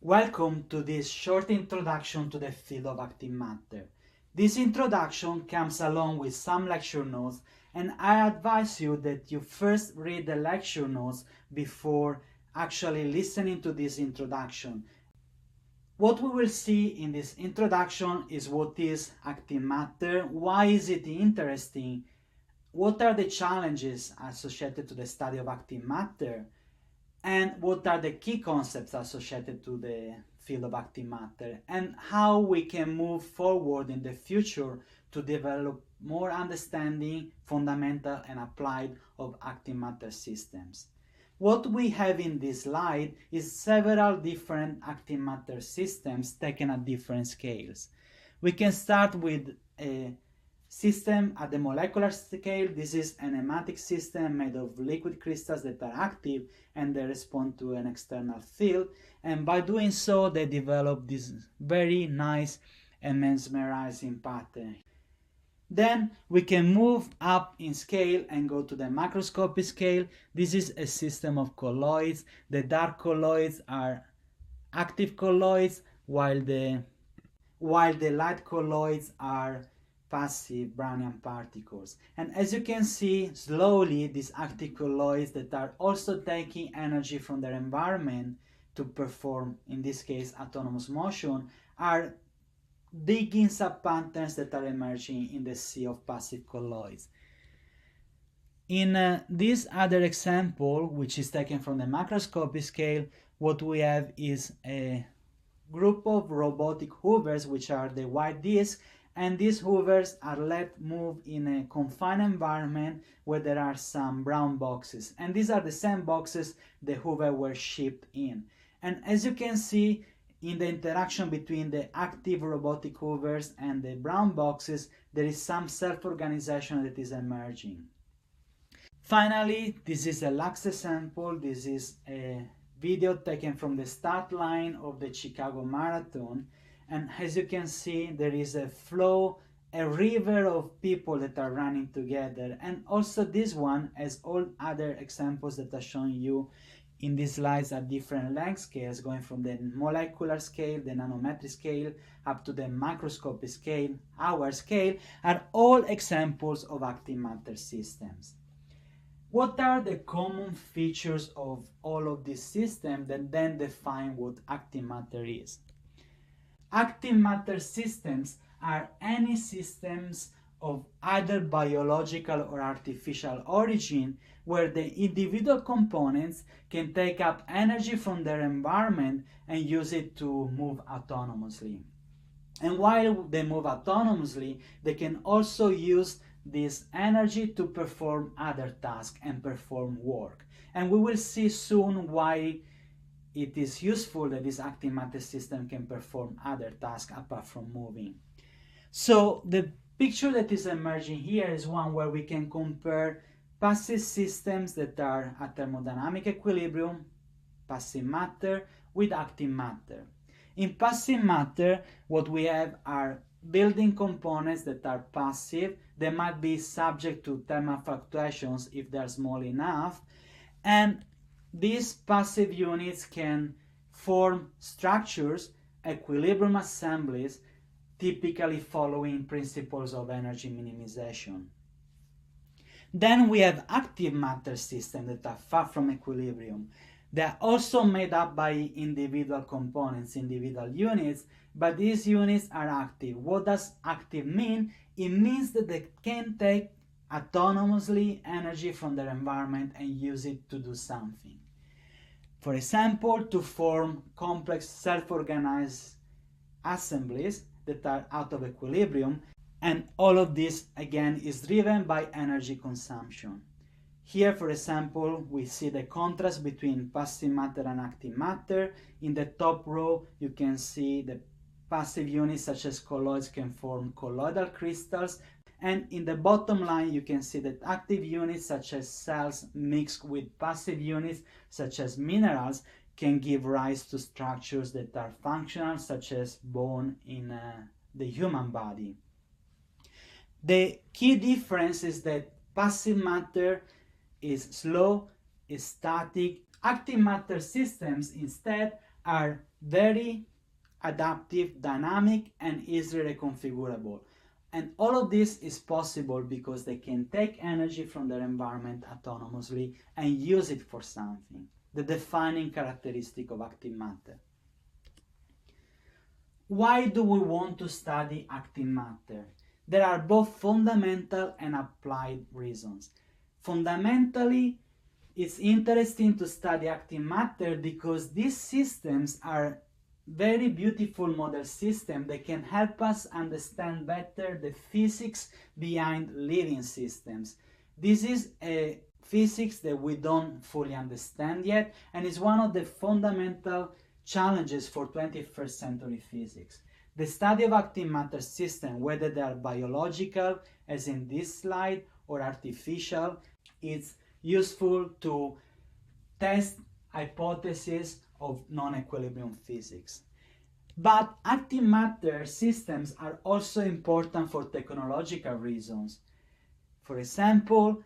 Welcome to this short introduction to the field of active matter. This introduction comes along with some lecture notes, and I advise you that you first read the lecture notes before actually listening to this introduction. What we will see in this introduction is what is active matter, why is it interesting, what are the challenges associated to the study of active matter, and what are the key concepts associated to the field of active matter, and how we can move forward in the future to develop more understanding, fundamental and applied of active matter systems. What we have in this slide is several different active matter systems taken at different scales. We can start with a system at the molecular scale. This is an enigmatic system made of liquid crystals that are active and they respond to an external field, and by doing so they develop this very nice and mesmerizing pattern. Then we can move up in scale and go to the macroscopic scale. This is a system of colloids. The dark colloids are active colloids, while the light colloids are passive Brownian particles. And as you can see, slowly these active colloids that are also taking energy from their environment to perform, in this case, autonomous motion, are digging sub-patterns that are emerging in the sea of passive colloids. In this other example, which is taken from the macroscopic scale, what we have is a group of robotic hoovers, which are the white discs, and these hoovers are let move in a confined environment where there are some brown boxes, and these are the same boxes the hoover were shipped in. And as you can see, in the interaction between the active robotic hoovers and the brown boxes, there is some self-organization that is emerging. Finally, this is a last example. This is a video taken from the start line of the Chicago Marathon, and as you can see, there is a flow, a river of people that are running together. And also this one, as all other examples that are showing you in these slides, are different length scales, going from the molecular scale, the nanometric scale, up to the macroscopic scale. Our scale are all examples of active matter systems. What are the common features of all of these systems that then define what active matter is? Active matter systems are any systems of either biological or artificial origin where the individual components can take up energy from their environment and use it to move autonomously. And while they move autonomously, they can also use this energy to perform other tasks and perform work. And we will see soon why it is useful that this active matter system can perform other tasks apart from moving. So the picture that is emerging here is one where we can compare passive systems that are at thermodynamic equilibrium, passive matter, with active matter. In passive matter, what we have are building components that are passive. They might be subject to thermal fluctuations if they are small enough, and these passive units can form structures, equilibrium assemblies, typically following principles of energy minimization. Then we have active matter systems that are far from equilibrium. They are also made up by individual components, individual units, but these units are active. What does active mean? It means that they can take autonomously energy from their environment and use it to do something. For example, to form complex self-organized assemblies that are out of equilibrium, and all of this again is driven by energy consumption. Here, for example, we see the contrast between passive matter and active matter. In the top row, you can see the passive units such as colloids can form colloidal crystals, and in the bottom line you can see that active units such as cells mixed with passive units such as minerals can give rise to structures that are functional, such as bone in the human body. The key difference is that passive matter is slow, is static. Active matter systems instead are very adaptive, dynamic, and easily reconfigurable. And all of this is possible because they can take energy from their environment autonomously and use it for something, the defining characteristic of active matter. Why do we want to study active matter? There are both fundamental and applied reasons. Fundamentally, it's interesting to study active matter because these systems are very beautiful model systems that can help us understand better the physics behind living systems. This is a physics that we don't fully understand yet, and is one of the fundamental challenges for 21st century physics. The study of active matter systems, whether they are biological, as in this slide, or artificial, is useful to test hypotheses of non-equilibrium physics. But active matter systems are also important for technological reasons. For example,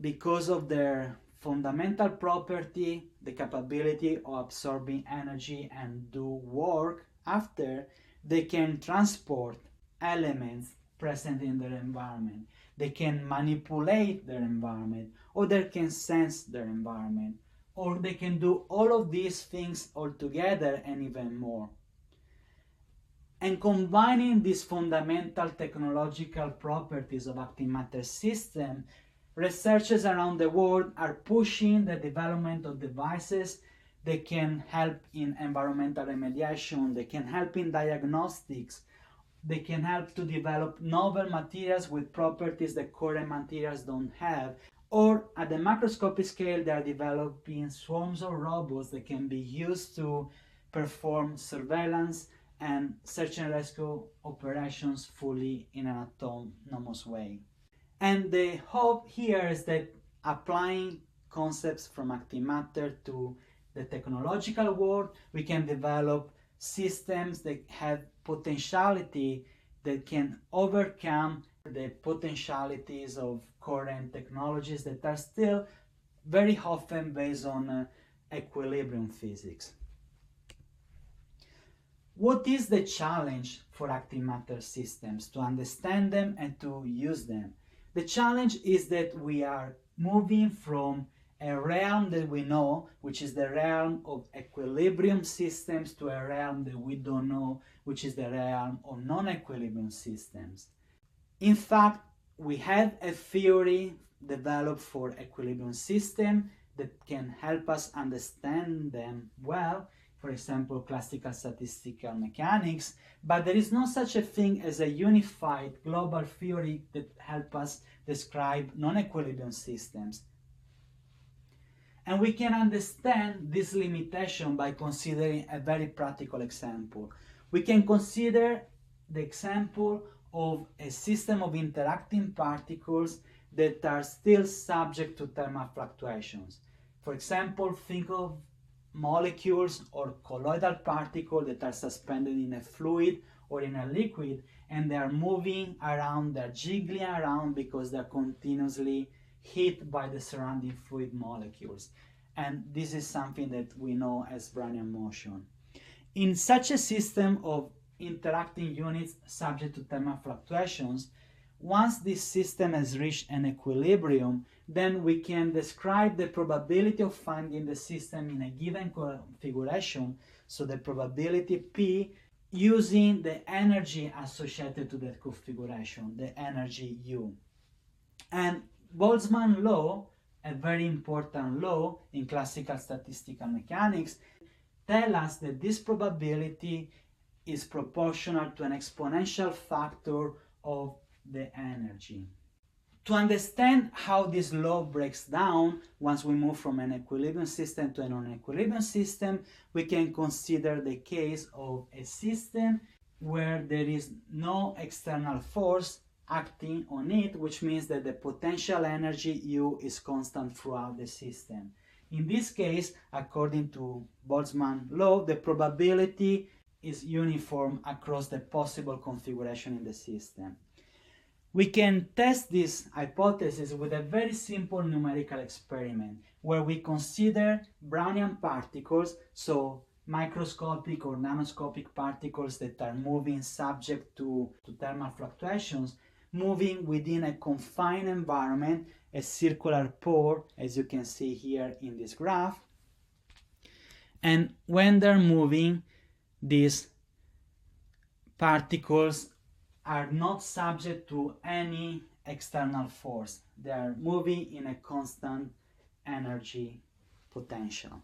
because of their fundamental property, the capability of absorbing energy and do work after, they can transport elements present in their environment. They can manipulate their environment, or they can sense their environment, or they can do all of these things all together and even more. And combining these fundamental technological properties of active matter system, researchers around the world are pushing the development of devices that can help in environmental remediation, they can help in diagnostics, they can help to develop novel materials with properties that current materials don't have. Or at the macroscopic scale, they are developing swarms of robots that can be used to perform surveillance and search and rescue operations fully in an autonomous way. And the hope here is that applying concepts from active matter to the technological world, we can develop systems that have potentiality that can overcome the potentialities of current technologies that are still very often based on equilibrium physics. What is the challenge for active matter systems? To understand them and to use them. The challenge is that we are moving from a realm that we know, which is the realm of equilibrium systems, to a realm that we don't know, which is the realm of non-equilibrium systems. In fact, we have a theory developed for equilibrium systems that can help us understand them well, for example, classical statistical mechanics, but there is no such a thing as a unified global theory that helps us describe non-equilibrium systems. And we can understand this limitation by considering a very practical example. We can consider the example of a system of interacting particles that are still subject to thermal fluctuations. For example, think of molecules or colloidal particles that are suspended in a fluid or in a liquid, and they are moving around, they're jiggling around because they're continuously hit by the surrounding fluid molecules. And this is something that we know as Brownian motion. In such a system of interacting units subject to thermal fluctuations, once this system has reached an equilibrium, then we can describe the probability of finding the system in a given configuration, so the probability P, using the energy associated to that configuration, the energy U. And Boltzmann's law, a very important law in classical statistical mechanics, tell us that this probability is proportional to an exponential factor of the energy. To understand how this law breaks down once we move from an equilibrium system to a non-equilibrium system, we can consider the case of a system where there is no external force acting on it, which means that the potential energy U is constant throughout the system. In this case, according to Boltzmann's law, the probability is uniform across the possible configuration in the system. We can test this hypothesis with a very simple numerical experiment where we consider Brownian particles, so microscopic or nanoscopic particles that are moving subject to thermal fluctuations, moving within a confined environment, a circular pore, as you can see here in this graph. And when they're moving, these particles are not subject to any external force. They are moving in a constant energy potential.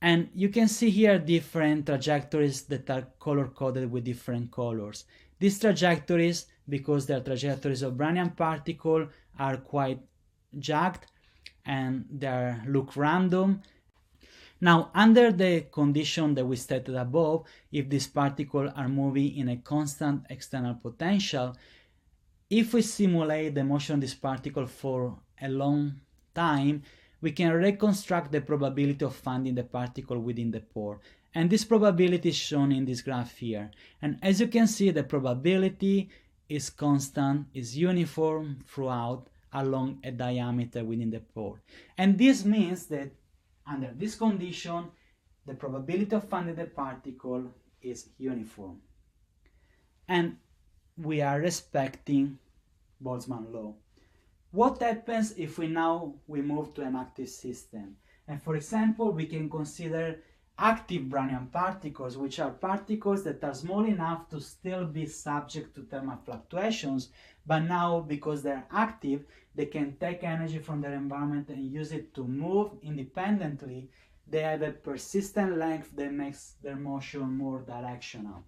And you can see here different trajectories that are color-coded with different colors. These trajectories, because they are trajectories of Brownian particle, are quite jagged and they look random. Now, under the condition that we stated above, if these particles are moving in a constant external potential, if we simulate the motion of this particle for a long time, we can reconstruct the probability of finding the particle within the pore. And this probability is shown in this graph here. And as you can see, the probability is constant, is uniform throughout along a diameter within the pore. And this means that under this condition, the probability of finding the particle is uniform. And we are respecting Boltzmann law. What happens if we move to an active system? And for example, we can consider active Brownian particles, which are particles that are small enough to still be subject to thermal fluctuations, but now because they're active, they can take energy from their environment and use it to move independently. They have a persistent length that makes their motion more directional.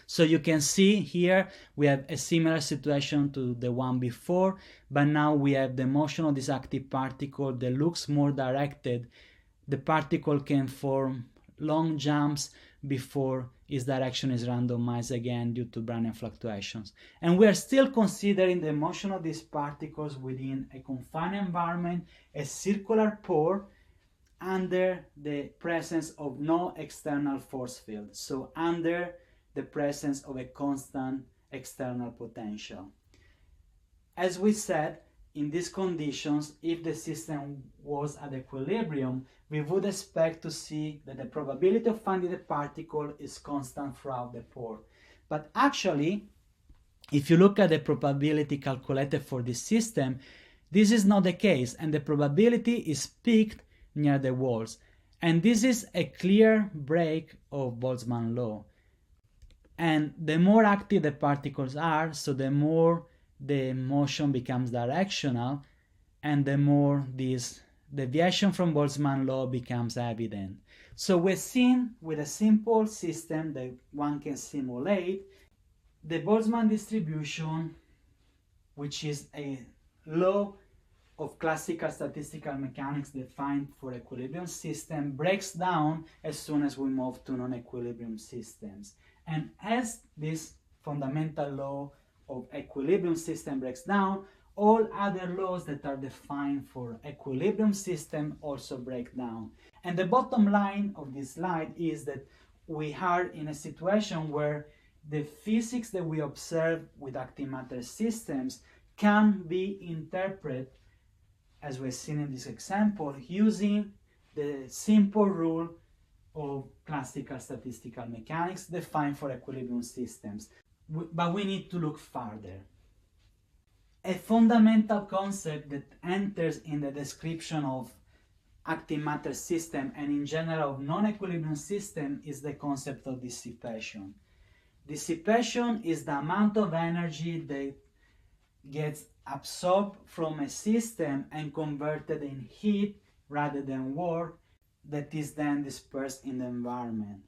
So you can see here we have a similar situation to the one before, but now we have the motion of this active particle that looks more directed. The particle can form long jumps before its direction is randomized again due to Brownian fluctuations. And we are still considering the motion of these particles within a confined environment, a circular pore, under the presence of no external force field, so under the presence of a constant external potential. As we said, in these conditions, if the system was at equilibrium, we would expect to see that the probability of finding the particle is constant throughout the pore. But actually, if you look at the probability calculated for this system, this is not the case, and the probability is peaked near the walls. And this is a clear break of Boltzmann law. And the more active the particles are, so the more the motion becomes directional, and the more this deviation from Boltzmann law becomes evident. So we're seen with a simple system that one can simulate the Boltzmann distribution, which is a law of classical statistical mechanics defined for equilibrium system, breaks down as soon as we move to non-equilibrium systems. And as this fundamental law of equilibrium system breaks down, all other laws that are defined for equilibrium system also break down. And the bottom line of this slide is that we are in a situation where the physics that we observe with ActiveMatter systems can be interpreted, as we've seen in this example, using the simple rule of classical statistical mechanics defined for equilibrium systems. But we need to look farther. A fundamental concept that enters in the description of ActiveMatter system and in general of non-equilibrium system is the concept of dissipation. Dissipation is the amount of energy that gets absorbed from a system and converted in heat rather than work that is then dispersed in the environment.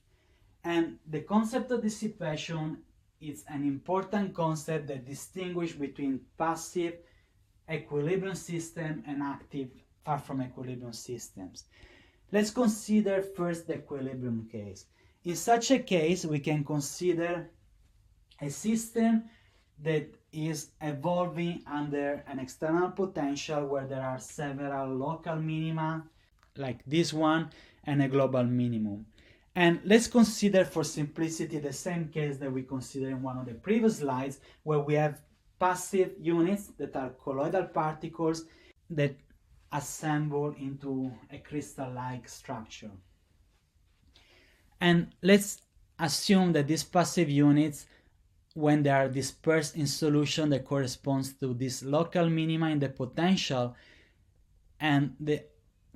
And the concept of dissipation is an important concept that distinguishes between passive equilibrium system and active far from equilibrium systems. Let's consider first the equilibrium case. In such a case, we can consider a system that is evolving under an external potential where there are several local minima, like this one, and a global minimum. And let's consider for simplicity the same case that we considered in one of the previous slides, where we have passive units that are colloidal particles that assemble into a crystal-like structure. And let's assume that these passive units, when they are dispersed in solution, that corresponds to this local minima in the potential, and the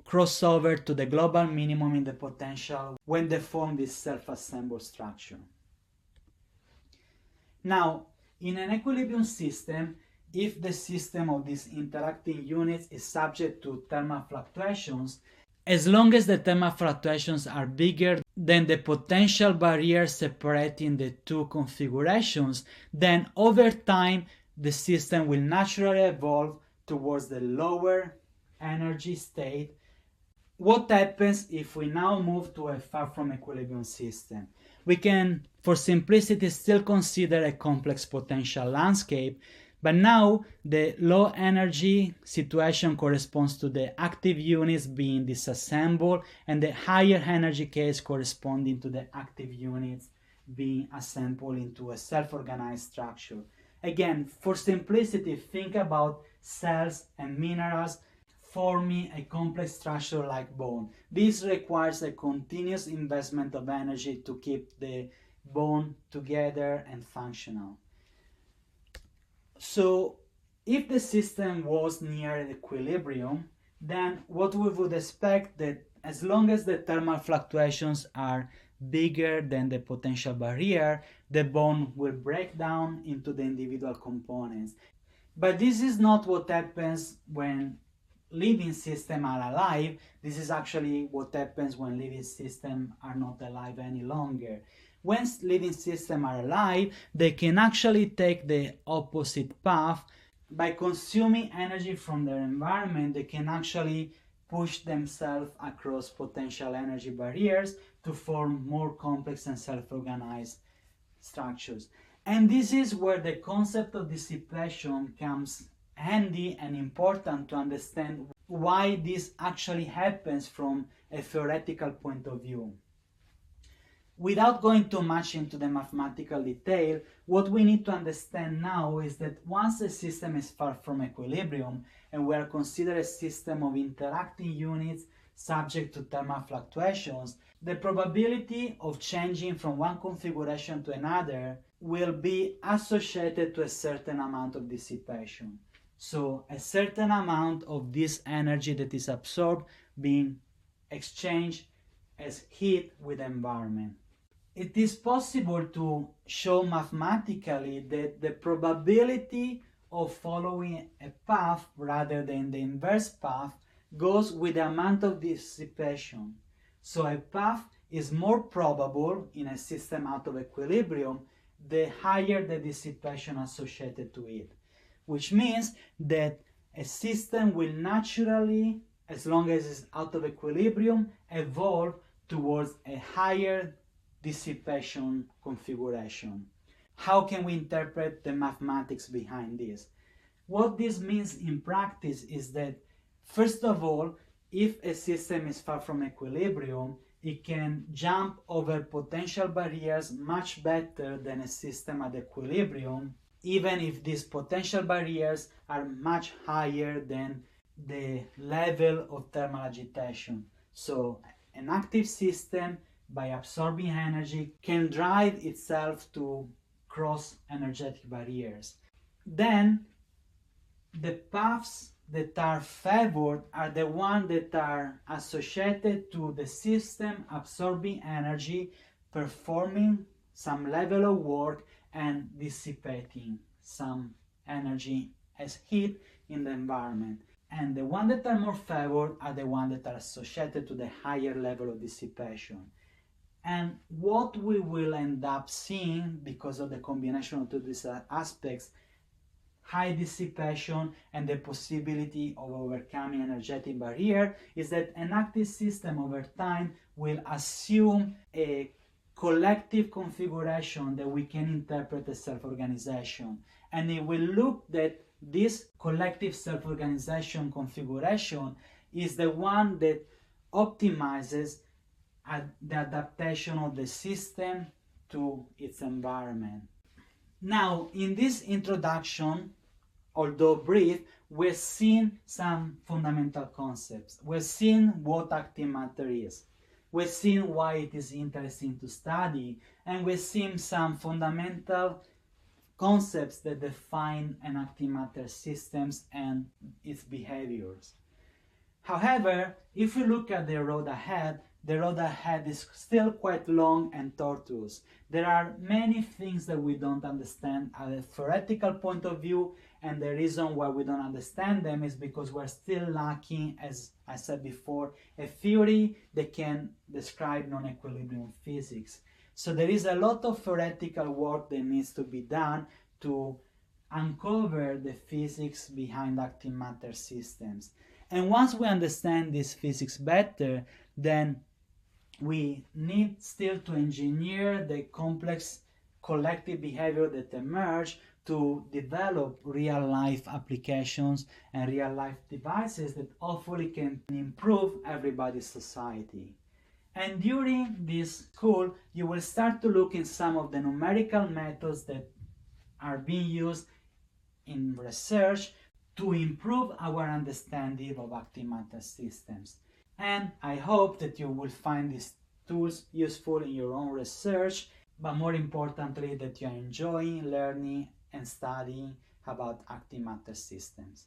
crossover to the global minimum in the potential when they form this self-assembled structure. Now, in an equilibrium system, if the system of these interacting units is subject to thermal fluctuations, as long as the thermal fluctuations are bigger than the potential barrier separating the two configurations, then over time the system will naturally evolve towards the lower energy state. What happens if we now move to a far from equilibrium system? We can, for simplicity, still consider a complex potential landscape, but now the low energy situation corresponds to the active units being disassembled, and the higher energy case corresponding to the active units being assembled into a self-organized structure. Again, for simplicity, think about cells and minerals forming a complex structure like bone. This requires a continuous investment of energy to keep the bone together and functional. So if the system was near equilibrium, then what we would expect that as long as the thermal fluctuations are bigger than the potential barrier, the bone will break down into the individual components. But this is not what happens when living systems are alive. This is actually what happens when living systems are not alive any longer. When living systems are alive, they can actually take the opposite path. By consuming energy from their environment, they can actually push themselves across potential energy barriers to form more complex and self-organized structures. And this is where the concept of dissipation comes handy and important to understand why this actually happens from a theoretical point of view. Without going too much into the mathematical detail, what we need to understand now is that once a system is far from equilibrium and we are considered a system of interacting units subject to thermal fluctuations, the probability of changing from one configuration to another will be associated to a certain amount of dissipation. So a certain amount of this energy that is absorbed being exchanged as heat with the environment. It is possible to show mathematically that the probability of following a path rather than the inverse path goes with the amount of dissipation. So a path is more probable in a system out of equilibrium the higher the dissipation associated to it, which means that a system will naturally, as long as it's out of equilibrium, evolve towards a higher dissipation configuration. How can we interpret the mathematics behind this? What this means in practice is that, first of all, if a system is far from equilibrium, it can jump over potential barriers much better than a system at equilibrium, even if these potential barriers are much higher than the level of thermal agitation. So an active system, by absorbing energy, can drive itself to cross energetic barriers. Then the paths that are favored are the ones that are associated to the system absorbing energy, performing some level of work, and dissipating some energy as heat in the environment. And the ones that are more favored are the ones that are associated to the higher level of dissipation. And what we will end up seeing, because of the combination of these aspects, high dissipation and the possibility of overcoming energetic barrier, is that an active system over time will assume a collective configuration that we can interpret as self-organization. And it will look that this collective self-organization configuration is the one that optimizes the adaptation of the system to its environment. Now, in this introduction, although brief, we've seen some fundamental concepts. We've seen what ActiveMatter is. We've seen why it is interesting to study, and we've seen some fundamental concepts that define an ActiveMatter systems and its behaviors. However, if we look at the road ahead is still quite long and tortuous. There are many things that we don't understand at a theoretical point of view, and the reason why we don't understand them is because we're still lacking, as I said before, a theory that can describe non-equilibrium physics. So there is a lot of theoretical work that needs to be done to uncover the physics behind ActiveMatter systems. And once we understand this physics better, then we need still to engineer the complex collective behavior that emerge to develop real-life applications and real-life devices that hopefully can improve everybody's society. And during this school, you will start to look in some of the numerical methods that are being used in research to improve our understanding of ActiveMatter systems. And I hope that you will find these tools useful in your own research, but more importantly that you are enjoying learning and studying about ActiveMatter systems.